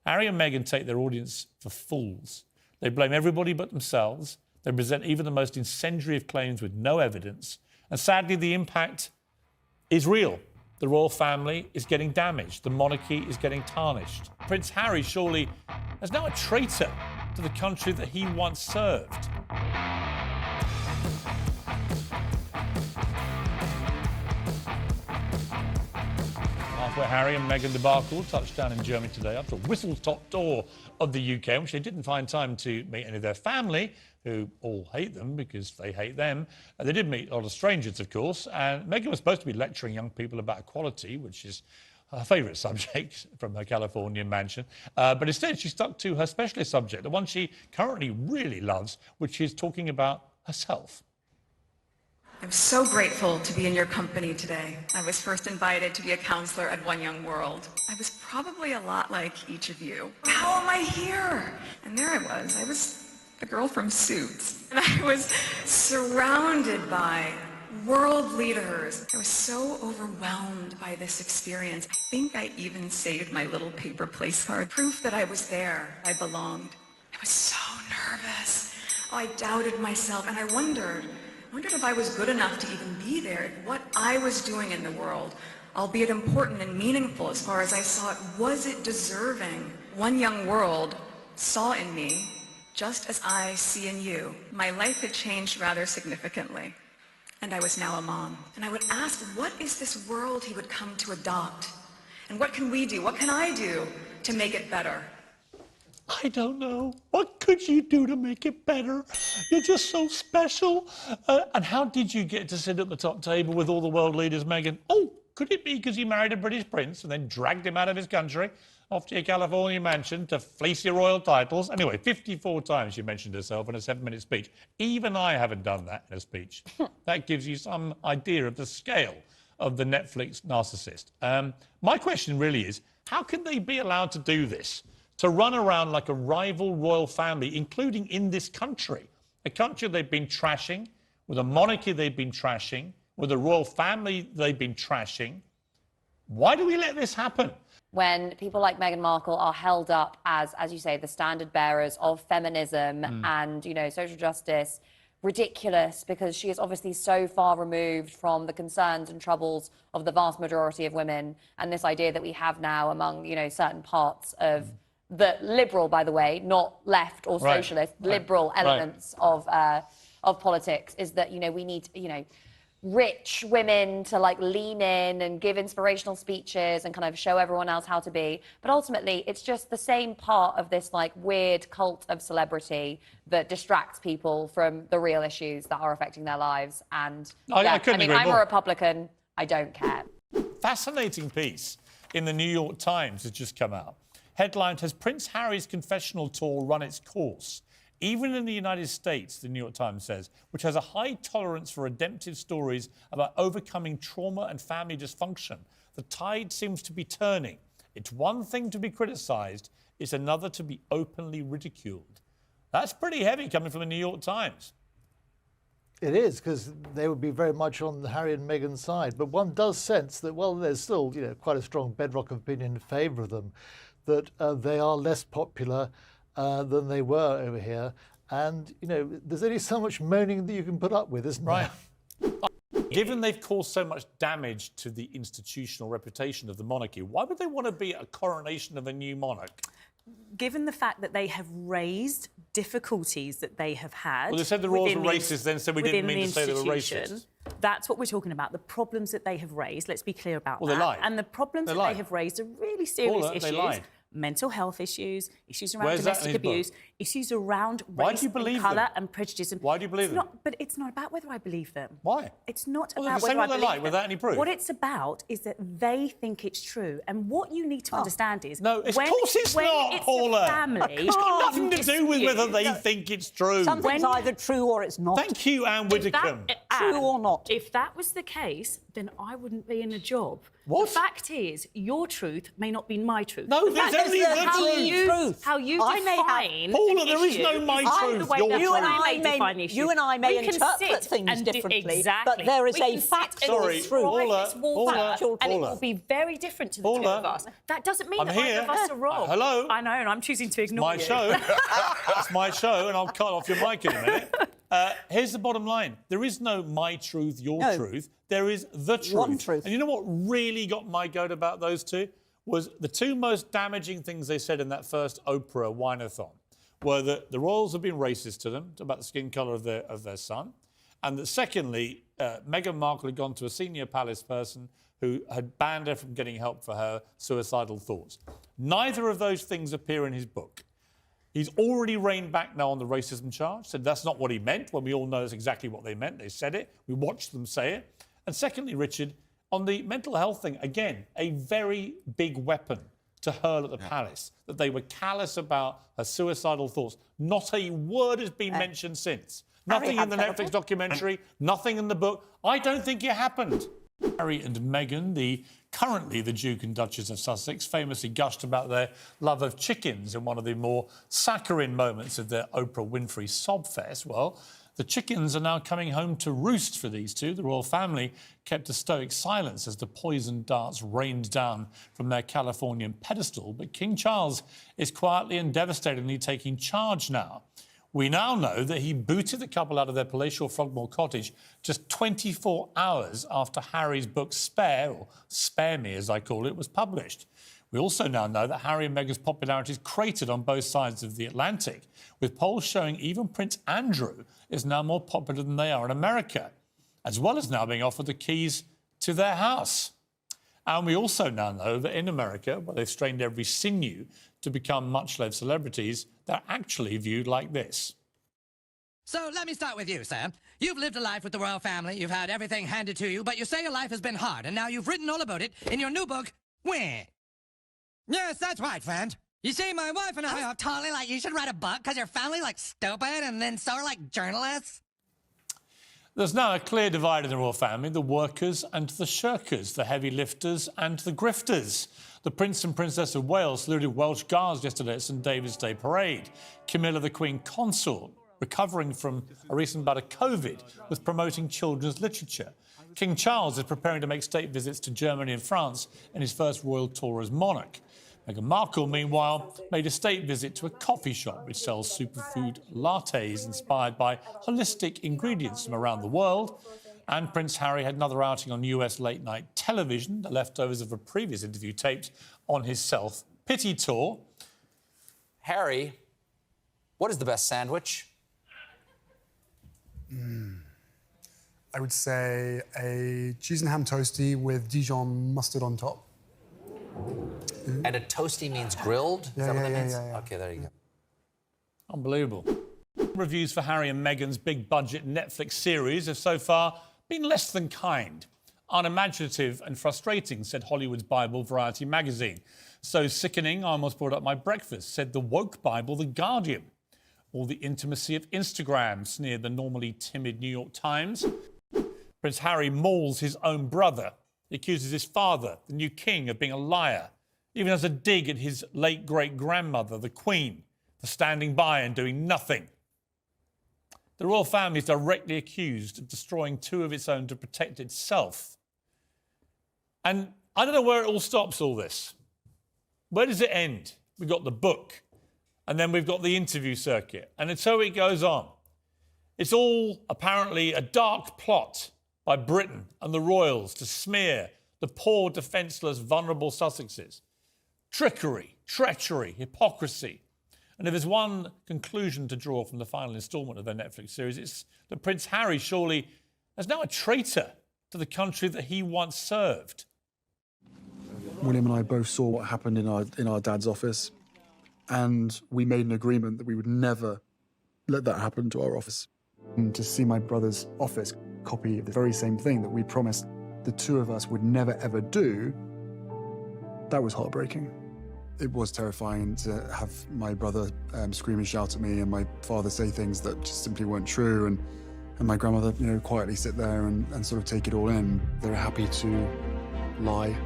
Harry and Meghan take their audience for fools. They blame everybody but themselves. They present even the most incendiary of claims with no evidence. And sadly, the impact is real. The royal family is getting damaged. The monarchy is getting tarnished. Prince Harry surely is now a traitor to the country that he once served. Where Harry and Meghan debacle touched down in Germany today after a whistle-stop tour of the UK, in which they didn't find time to meet any of their family, who all hate them because they hate them. They did meet a lot of strangers, of course, and Meghan was supposed to be lecturing young people about equality, which is her favourite subject from her Californian mansion. But instead, she stuck to her specialist subject, the one she currently really loves, which is talking about herself. I'm so grateful to be in your company today. I was first invited to be a counselor at One Young World. I was probably a lot like each of you. How am I here? And there I was the girl from Suits. And I was surrounded by world leaders. I was so overwhelmed by this experience. I think I even saved my little paper place card. Proof that I was there, I belonged. I was so nervous. Oh, I doubted myself, and I wondered if I was good enough to even be there, what I was doing in the world, albeit important and meaningful as far as I saw it, was it deserving? One Young World saw in me, just as I see in you. My life had changed rather significantly, and I was now a mom. And I would ask, what is this world he would come to adopt? And what can we do? What can I do to make it better? I don't know. What could you do to make it better? You're just so special. And how did you get to sit at the top table with all the world leaders, Meghan? Oh, could it be because you married a British prince and then dragged him out of his country off to your California mansion to fleece your royal titles? Anyway, 54 times she mentioned herself in a 7-minute speech. Even I haven't done that in a speech. That gives you some idea of the scale of the Netflix narcissist. My question really is, how can they be allowed to do this? To run around like a rival royal family, including in this country, a country they've been trashing, with a monarchy they've been trashing, with a royal family they've been trashing. Why do we let this happen? When people like Meghan Markle are held up as you say, the standard bearers of feminism and, you know, social justice, ridiculous, because she is obviously so far removed from the concerns and troubles of the vast majority of women, and this idea that we have now among, you know, certain parts of the liberal, by the way, not left or socialist, liberal elements of politics, is that, you know, we need, you know, rich women to, like, lean in and give inspirational speeches and kind of show everyone else how to be. But ultimately, it's just the same part of this, like, weird cult of celebrity that distracts people from the real issues that are affecting their lives. And I mean, I'm a Republican. I don't care. Fascinating piece in the New York Times has just come out. Headlined, "Has Prince Harry's confessional tour run its course?" Even in the United States, the New York Times says, which has a high tolerance for redemptive stories about overcoming trauma and family dysfunction, the tide seems to be turning. It's one thing to be criticised, it's another to be openly ridiculed. That's pretty heavy coming from the New York Times. It is, because they would be very much on Harry and Meghan's side. But one does sense that, well, there's still, you know, quite a strong bedrock of opinion in favour of them, that they are less popular than they were over here. And, you know, there's only so much moaning that you can put up with, isn't there? Given they've caused so much damage to the institutional reputation of the monarchy, why would they want to be a coronation of a new monarch? Given the fact that they have raised difficulties that they have had... Well, they said the royals were racist, then said we didn't mean to say they were racist. That's what we're talking about, the problems that they have raised. Let's be clear about that. Well, they lied. And the problems that they have raised are really serious issues. They lied. Mental health issues, issues around domestic abuse, issues around race and colour and prejudice. Why do you believe them? But it's not about whether I believe them. Why? It's not well, about whether I believe them. Without any proof. What it's about is that they think it's true. And what you need to understand is... No, of course it's not, Paula. It's got nothing to do with whether they think it's true. Something's either true or it's not. Thank you, Anne Widdecombe. True or not. If that was the case, then I wouldn't be in a job. What? The fact is, your truth may not be my truth. No, there's only the truth. truth. how you I may have- define Paula, an there is issue no my is truth, the way your that truth. I may define issues. You and I may We can interpret sit things and differently, exactly. but there is We a can sit factual and Sorry, truth. Paula, this wall Paula, factual, and it Paula. will be very different to the two Paula. of us. That doesn't mean I'm that here. either of us are wrong. Hello? I know, and I'm choosing to ignore My you. show. That's my show, and I'll cut off your mic in a minute. Here's the bottom line. There is no my truth, your No. truth. There is the truth. One truth. And you know what really got my goat about those two? Was the two most damaging things they said in that first Oprah wine-a-thon were that the royals have been racist to them, about the skin colour of their son, and that secondly, Meghan Markle had gone to a senior palace person who had banned her from getting help for her suicidal thoughts. Neither of those things appear in his book. He's already reined back now on the racism charge, said that's not what he meant, when we all know that's exactly what they meant. They said it. We watched them say it. And secondly, Richard, on the mental health thing, again, a very big weapon to hurl at the palace, that they were callous about her suicidal thoughts. Not a word has been mentioned since. Nothing in the Netflix documentary, nothing in the book. I don't think it happened. Harry and Meghan, currently the Duke and Duchess of Sussex, famously gushed about their love of chickens in one of the more saccharine moments of their Oprah Winfrey sobfest. Well, the chickens are now coming home to roost for these two. The royal family kept a stoic silence as the poison darts rained down from their Californian pedestal. But King Charles is quietly and devastatingly taking charge now. We now know that he booted the couple out of their palatial Frogmore cottage just 24 hours after Harry's book Spare, or Spare Me as I call it, was published. We also now know that Harry and Meghan's popularity is cratered on both sides of the Atlantic, with polls showing even Prince Andrew is now more popular than they are in America, as well as now being offered the keys to their house. And we also now know that in America, where they've strained every sinew to become much-loved celebrities, they're actually viewed like this. So let me start with you, Sam. You've lived a life with the royal family, you've had everything handed to you, but you say your life has been hard, and now you've written all about it in your new book, Where? Yes, that's right, friend. You see, my wife and I are totally like, you should write a book because your family like stupid, and then so are like journalists. There's now a clear divide in the royal family, the workers and the shirkers, the heavy lifters and the grifters. The Prince and Princess of Wales saluted Welsh Guards yesterday at St David's Day Parade. Camilla, the Queen Consort, recovering from a recent bout of COVID, was promoting children's literature. King Charles is preparing to make state visits to Germany and France in his first royal tour as monarch. Meghan Markle, meanwhile, made a state visit to a coffee shop which sells superfood lattes inspired by holistic ingredients from around the world. And Prince Harry had another outing on US late-night television, the leftovers of a previous interview taped on his self-pity tour. Harry, what is the best sandwich? I would say a cheese and ham toastie with Dijon mustard on top. And a toasty means grilled? Is that what that means? Yeah. OK, there you go. Unbelievable. Reviews for Harry and Meghan's big-budget Netflix series have so far been less than kind. Unimaginative and frustrating, said Hollywood's Bible, Variety magazine. So sickening, I almost brought up my breakfast, said the woke Bible, The Guardian. Or the intimacy of Instagram, sneered the normally timid New York Times. Prince Harry mauls his own brother. He accuses his father, the new king, of being a liar. Even has a dig at his late great-grandmother, the Queen, for standing by and doing nothing. The royal family is directly accused of destroying two of its own to protect itself. And I don't know where it all stops, all this. Where does it end? We've got the book, and then we've got the interview circuit, and so it goes on. It's all apparently a dark plot by Britain and the royals to smear the poor, defenceless, vulnerable Sussexes. Trickery, treachery, hypocrisy. And if there's one conclusion to draw from the final instalment of their Netflix series, it's that Prince Harry surely is now a traitor to the country that he once served. William and I both saw what happened in our dad's office, and we made an agreement that we would never let that happen to our office. And to see my brother's office copy the very same thing that we promised the two of us would never, ever do, that was heartbreaking. It was terrifying to have my brother scream and shout at me and my father say things that just simply weren't true, and my grandmother, quietly sit there and sort of take it all in. They were happy to lie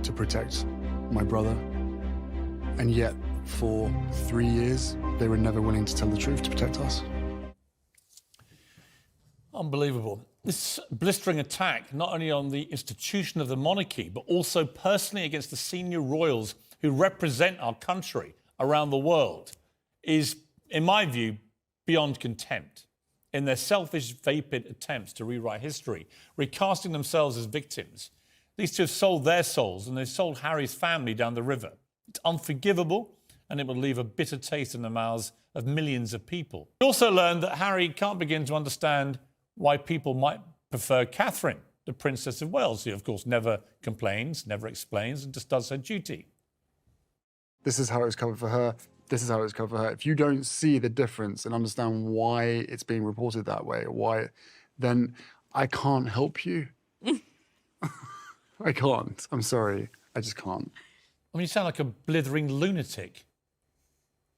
to protect my brother, and yet for 3 years. They were never willing to tell the truth to protect us. Unbelievable. This blistering attack, not only on the institution of the monarchy, but also personally against the senior royals who represent our country around the world, is, in my view, beyond contempt. In their selfish, vapid attempts to rewrite history, recasting themselves as victims, these two have sold their souls, and they've sold Harry's family down the river. It's unforgivable, and it will leave a bitter taste in the mouths of millions of people. We also learned that Harry can't begin to understand why people might prefer Catherine, the Princess of Wales, who, of course, never complains, never explains, and just does her duty. This is how it was covered for her. This is how it was covered for her. If you don't see the difference and understand why it's being reported that way, then I can't help you. I can't. I'm sorry. I just can't. I mean, you sound like a blithering lunatic,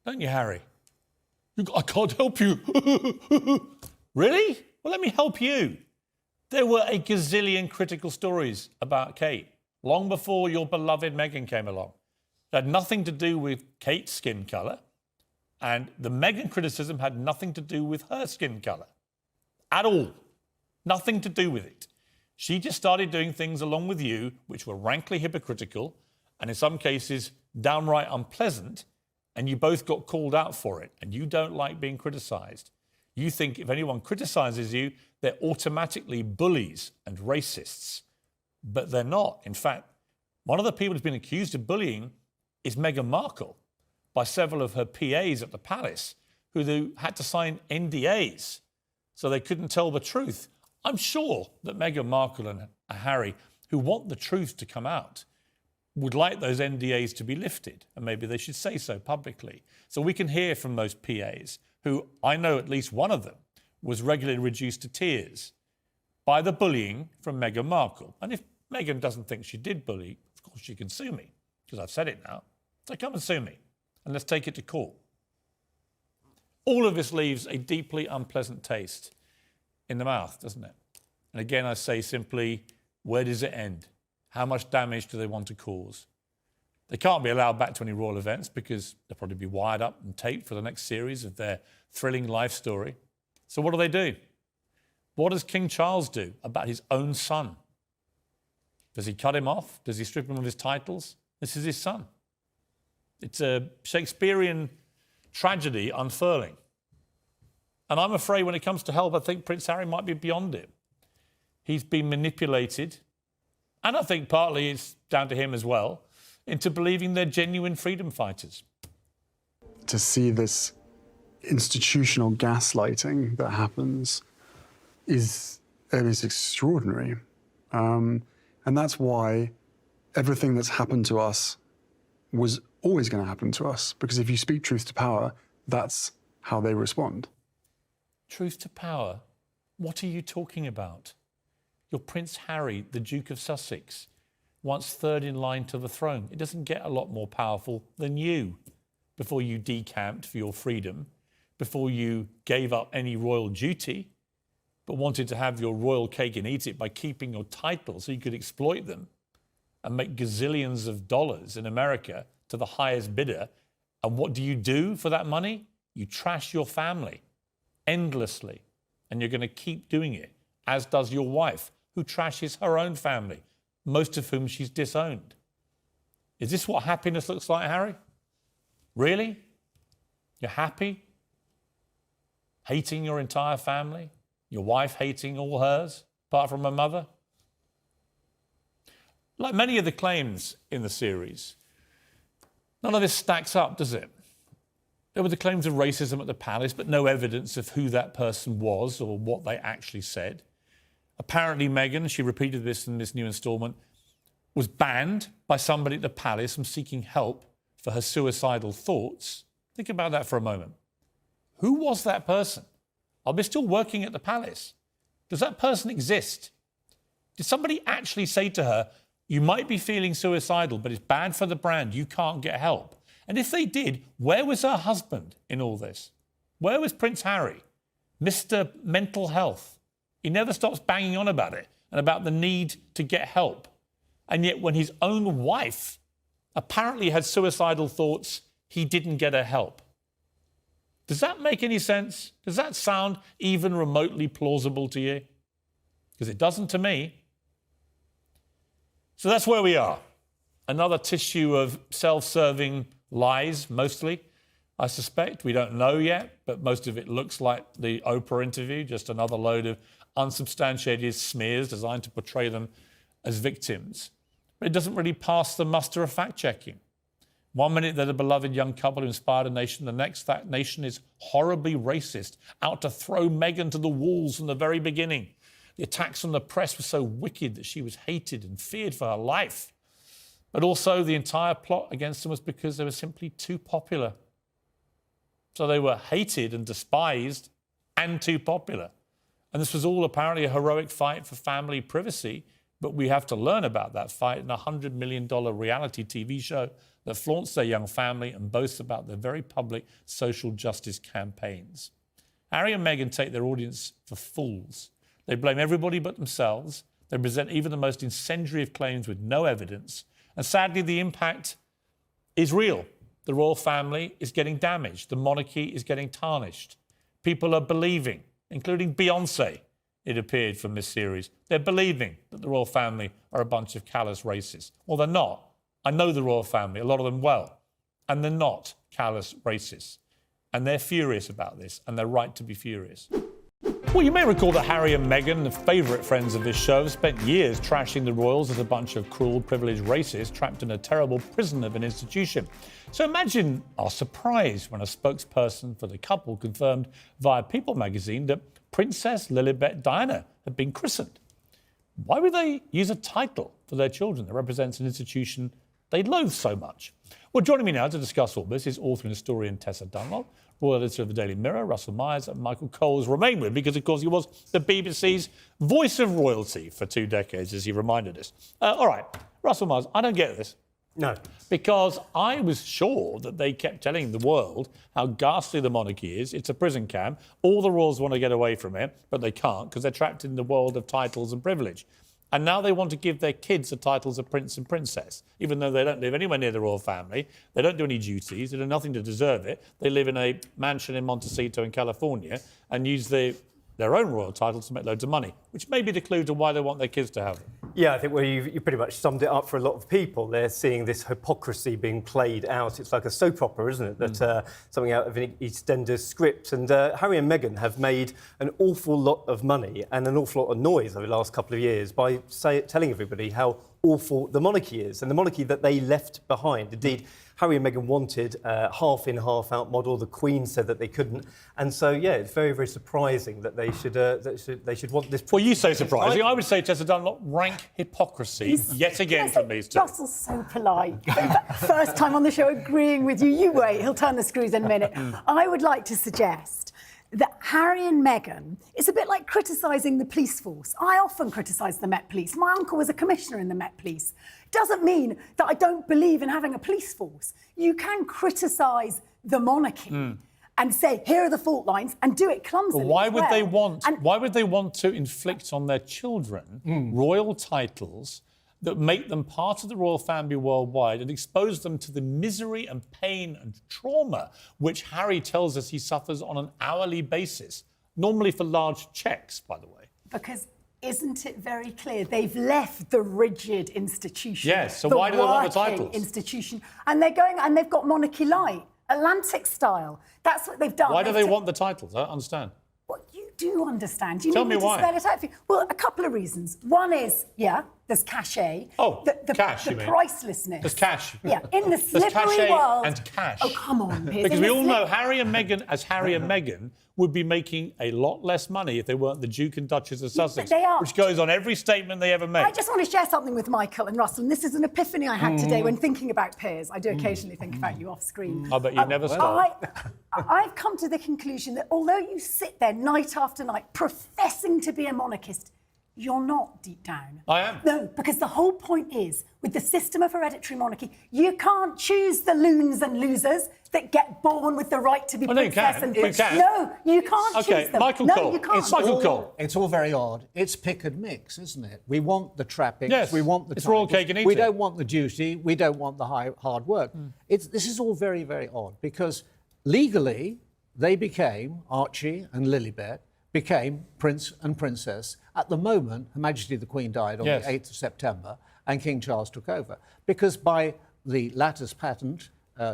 don't you, Harry? I can't help you. Really? Well, let me help you. There were a gazillion critical stories about Kate long before your beloved Meghan came along. It had nothing to do with Kate's skin colour, and the Meghan criticism had nothing to do with her skin colour. At all. Nothing to do with it. She just started doing things along with you which were rankly hypocritical and in some cases downright unpleasant, and you both got called out for it, and you don't like being criticised. You think if anyone criticises you, they're automatically bullies and racists. But they're not. In fact, one of the people who's been accused of bullying is Meghan Markle by several of her PAs at the palace who had to sign NDAs so they couldn't tell the truth. I'm sure that Meghan Markle and Harry, who want the truth to come out, would like those NDAs to be lifted, and maybe they should say so publicly. So we can hear from those PAs, who I know at least one of them was regularly reduced to tears by the bullying from Meghan Markle. And if Meghan doesn't think she did bully, of course she can sue me, because I've said it now. So come and sue me, and let's take it to court. All of this leaves a deeply unpleasant taste in the mouth, doesn't it? And again, I say simply, where does it end? How much damage do they want to cause? They can't be allowed back to any royal events because they'll probably be wired up and taped for the next series of their thrilling life story. So what do? What does King Charles do about his own son? Does he cut him off? Does he strip him of his titles? This is his son. It's a Shakespearean tragedy unfurling. And I'm afraid when it comes to help, I think Prince Harry might be beyond it. He's been manipulated, and I think partly it's down to him as well, into believing they're genuine freedom fighters. To see this institutional gaslighting that happens is extraordinary. And that's why everything that's happened to us was always going to happen to us, because if you speak truth to power, that's how they respond. Truth to power? What are you talking about? You're Prince Harry, the Duke of Sussex, once third in line to the throne. It doesn't get a lot more powerful than you before you decamped for your freedom, before you gave up any royal duty, but wanted to have your royal cake and eat it by keeping your titles so you could exploit them and make gazillions of dollars in America to the highest bidder. And what do you do for that money? You trash your family endlessly, and you're going to keep doing it, as does your wife, who trashes her own family, most of whom she's disowned. Is this what happiness looks like, Harry? Really? You're happy? Hating your entire family? Your wife hating all hers, apart from her mother? Like many of the claims in the series, none of this stacks up, does it? There were the claims of racism at the palace, but no evidence of who that person was or what they actually said. Apparently, Meghan, she repeated this in this new instalment, was banned by somebody at the palace from seeking help for her suicidal thoughts. Think about that for a moment. Who was that person? Are they still working at the palace? Does that person exist? Did somebody actually say to her, you might be feeling suicidal, but it's bad for the brand, you can't get help? And if they did, where was her husband in all this? Where was Prince Harry, Mr. Mental Health? He never stops banging on about it and about the need to get help. And yet when his own wife apparently had suicidal thoughts, he didn't get her help. Does that make any sense? Does that sound even remotely plausible to you? Because it doesn't to me. So that's where we are. Another tissue of self-serving lies, mostly, I suspect. We don't know yet, but most of it looks like the Oprah interview, just another load of unsubstantiated smears designed to portray them as victims. But it doesn't really pass the muster of fact-checking. 1 minute they're the beloved young couple who inspired a nation. The next, that nation is horribly racist, out to throw Meghan to the wolves from the very beginning. The attacks on the press were so wicked that she was hated and feared for her life. But also the entire plot against them was because they were simply too popular. So they were hated and despised and too popular. And this was all apparently a heroic fight for family privacy, but we have to learn about that fight in a $100 million reality TV show that flaunts their young family and boasts about their very public social justice campaigns. Harry and Meghan take their audience for fools. They blame everybody but themselves. They present even the most incendiary of claims with no evidence. And sadly, the impact is real. The royal family is getting damaged. The monarchy is getting tarnished. People are believing, including Beyoncé, it appeared from this series. They're believing that the royal family are a bunch of callous racists. Well, they're not. I know the royal family, a lot of them well, and they're not callous racists. And they're furious about this, and they're right to be furious. Well, you may recall that Harry and Meghan, the favourite friends of this show, have spent years trashing the royals as a bunch of cruel, privileged racists trapped in a terrible prison of an institution. So imagine our surprise when a spokesperson for the couple confirmed via People magazine that Princess Lilibet Diana had been christened. Why would they use a title for their children that represents an institution they loathe so much? Well, joining me now to discuss all this is author and historian Tessa Dunlop, royal editor of the Daily Mirror, Russell Myers, and Michael Cole's remain with, because, of course, he was the BBC's voice of royalty for 2 decades, as he reminded us. All right, Russell Myers, I don't get this. No. Because I was sure that they kept telling the world how ghastly the monarchy is. It's a prison camp. All the royals want to get away from it, but they can't because they're trapped in the world of titles and privilege. And now they want to give their kids the titles of prince and princess, even though they don't live anywhere near the royal family. They don't do any duties. They do nothing to deserve it. They live in a mansion in Montecito in California and use their own royal titles to make loads of money, which may be the clue to why they want their kids to have it. Yeah, I think you pretty much summed it up for a lot of people. They're seeing this hypocrisy being played out. It's like a soap opera, isn't it? That something out of an EastEnders script. And Harry and Meghan have made an awful lot of money and an awful lot of noise over the last couple of years by telling everybody how awful the monarchy is and the monarchy that they left behind. Indeed, Harry and Meghan wanted a half-in, half-out model. The Queen said that they couldn't. And so, yeah, it's very, very surprising that they should want this... Well, you say surprising. I would say, Tessa Dunlop, rank hypocrisy yet again from these two. Russell's so polite. First time on the show agreeing with you. You wait, he'll turn the screws in a minute. I would like to suggest that Harry and Meghan is a bit like criticising the police force. I often criticise the Met Police. My uncle was a commissioner in the Met Police. Doesn't mean that I don't believe in having a police force. You can criticise the monarchy and say, here are the fault lines, and do it clumsily. But why would they want to inflict on their children royal titles that make them part of the royal family worldwide and expose them to the misery and pain and trauma which Harry tells us he suffers on an hourly basis, normally for large cheques, by the way? Because isn't it very clear they've left the rigid institution? Yes, so why do they want the titles? Institution, and they're going and they've got monarchy light, Atlantic style. That's what they've done. Why do they want the titles? I don't understand. Well, you do understand. You Tell need me to why. spell it out for you. Well, a couple of reasons. One is, there's cachet. Oh, the cash, you mean? pricelessness. There's cash. Yeah, in the There's slippery cachet world. and cash. Oh, come on, Piers. Because we all know Harry and Meghan, as Harry and Meghan, would be making a lot less money if they weren't the Duke and Duchess of Sussex, they are. which goes on every statement they ever make. I just want to share something with Michael and Russell, and this is an epiphany I had today when thinking about Piers. I do occasionally think about you off screen. I bet you never stop. I've come to the conclusion that although you sit there night after night professing to be a monarchist, You're not deep down. I am. No, because the whole point is, with the system of hereditary monarchy, you can't choose the loons and losers that get born with the right to be princess and prince. No, you can't choose them. Michael no, Cole. you can't. Michael Cole. It's all very odd. It's pick and mix, isn't it? We want the trappings. Yes, we want the it's royal titles. cake and eat We it. don't want the duty. We don't want the hard work. This is all very, very odd because legally they became, Archie and Lilibet, became Prince and Princess. At the moment, Her Majesty the Queen died on the 8th of September and King Charles took over. Because by the lattice patent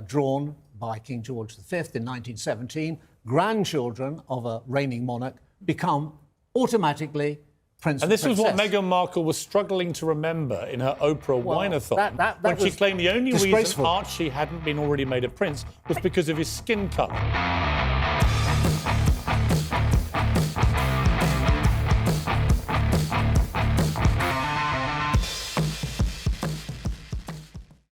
drawn by King George V in 1917, grandchildren of a reigning monarch become automatically Prince and this Princess. was what Meghan Markle was struggling to remember in her Oprah Wine-a-thon, that when she claimed the only reason disgraceful. Archie hadn't been already made a prince was because of his skin colour.